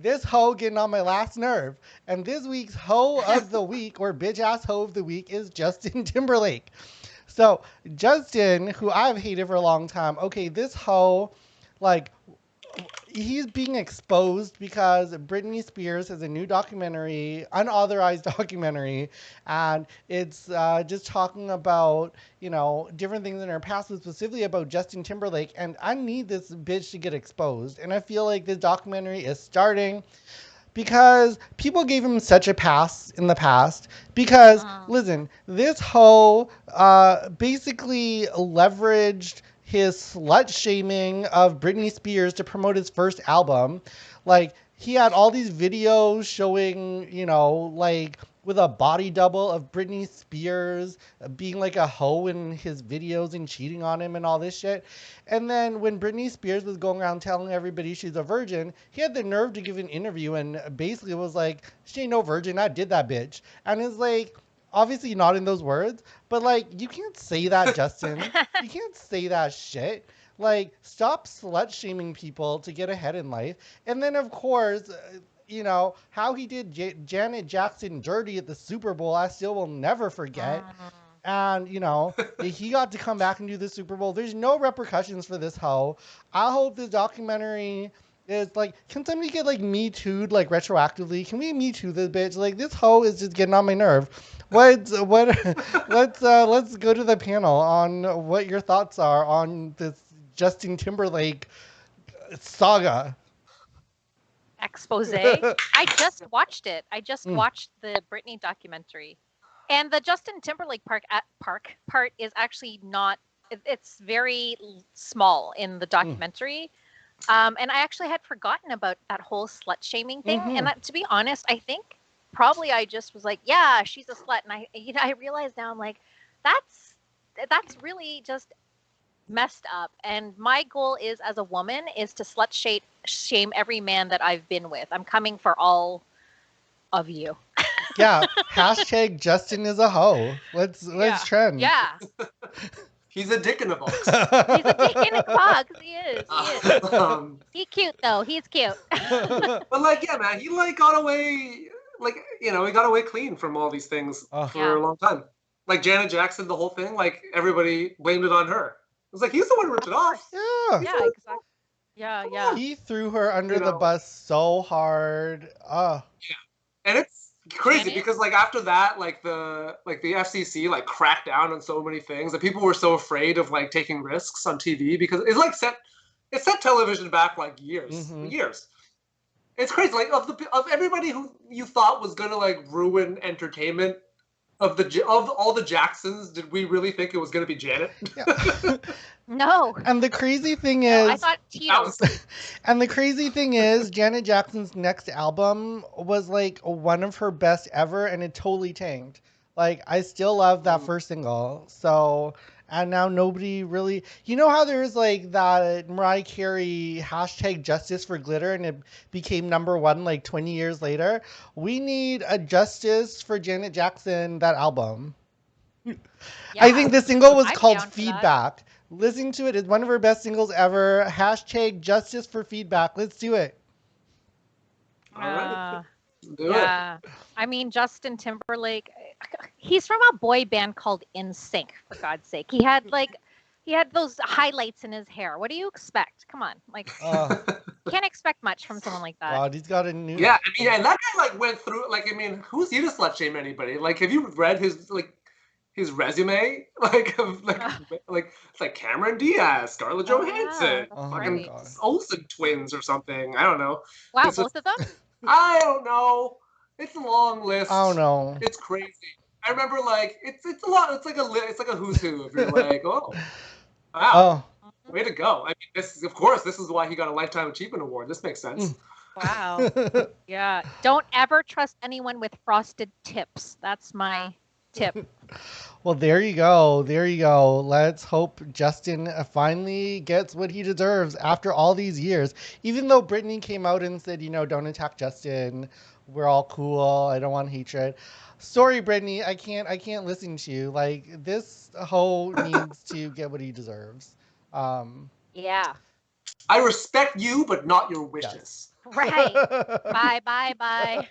This hoe getting on my last nerve. And this week's hoe of the week, or bitch ass hoe of the week, is Justin Timberlake. So Justin, who I've hated for a long time, okay, this hoe, like, he's being exposed because Britney Spears has a new documentary, unauthorized documentary, and it's just talking about, different things in her past, but specifically about Justin Timberlake. And I need this bitch to get exposed. And I feel like this documentary is starting because people gave him such a pass in the past. Because, listen, this hoe basically leveraged his slut shaming of Britney Spears to promote his first album. Like, he had all these videos showing, like, with a body double of Britney Spears being like a hoe in his videos and cheating on him and all this shit. And then when Britney Spears was going around telling everybody she's a virgin, he had the nerve to give an interview and basically was like, she ain't no virgin, I did that bitch. And it's like, obviously not in those words, but like, you can't say that, Justin. You can't say that shit. Like, stop slut shaming people to get ahead in life. And then, of course, how he did Janet Jackson dirty at the Super Bowl, I still will never forget. And, he got to come back and do the Super Bowl. There's no repercussions for this hoe. I hope this documentary is like, can somebody get like Me Too'd like retroactively? Can we Me Too this bitch? Like, this hoe is just getting on my nerve. What let's go to the panel on what your thoughts are on this Justin Timberlake saga. Expose. I just watched it. I just watched the Britney documentary. And the Justin Timberlake part is actually not. It's very small in the documentary, and I actually had forgotten about that whole slut shaming thing. And to be honest, I think probably I just was like, yeah, she's a slut, and I realize now I'm like, that's really just messed up. And my goal is, as a woman, is to slut shame every man that I've been with. I'm coming for all of you. Yeah, hashtag Justin is a hoe. Let's trend. Yeah. He's a dick in a box. He's a dick in a box. He is. He's cute though. He's cute. But like, yeah, man, he like got away, like, he got away clean from all these things for a long time. Like Janet Jackson, the whole thing, like everybody blamed it on her. It was like, he's the one who ripped it off. Yeah. Yeah, exactly. Yeah. He threw her under the bus so hard. Yeah. And it's crazy because like after that, like the FCC like cracked down on so many things that people were so afraid of like taking risks on TV because it's like set television back like years. It's crazy. Like of everybody who you thought was gonna like ruin entertainment, of all the Jacksons, did we really think it was gonna be Janet? Yeah. No. And the crazy thing is, I thought Tito. And the crazy thing is, Janet Jackson's next album was like one of her best ever, and it totally tanked. Like, I still love that first single. So, and now nobody really, how there's like that Mariah Carey hashtag Justice for Glitter, and it became number one like 20 years later. We need a Justice for Janet Jackson, that album. Yeah. I think the single was called Feedback. Listening to it is one of her best singles ever. Hashtag Justice for Feedback. Let's do it. All right. Do it. I mean, Justin Timberlake, he's from a boy band called NSYNC, for God's sake. He had those highlights in his hair. What do you expect? Come on. Like, can't expect much from someone like that. God, he's got a new... Yeah, I mean, and that guy like went through, like, I mean, who's he to slut shame anybody? Like, have you read his resume, like it's like Cameron Diaz, Scarlett Johansson, fucking Olsen twins or something. I don't know. Wow, both of them? I don't know. It's a long list. I don't know. It's crazy. I remember like it's a lot. It's like a who's who. If you're like, oh, wow, way to go. I mean, this is why he got a Lifetime Achievement Award. This makes sense. Wow. Yeah. Don't ever trust anyone with frosted tips. That's my tip. Well, there you go. Let's hope Justin finally gets what he deserves after all these years. Even though Britney came out and said, don't attack Justin. We're all cool. I don't want hatred. Sorry, Britney. I can't listen to you. Like, this hoe needs to get what he deserves. Yeah. I respect you, but not your wishes. Yes. Right. Bye, bye, bye.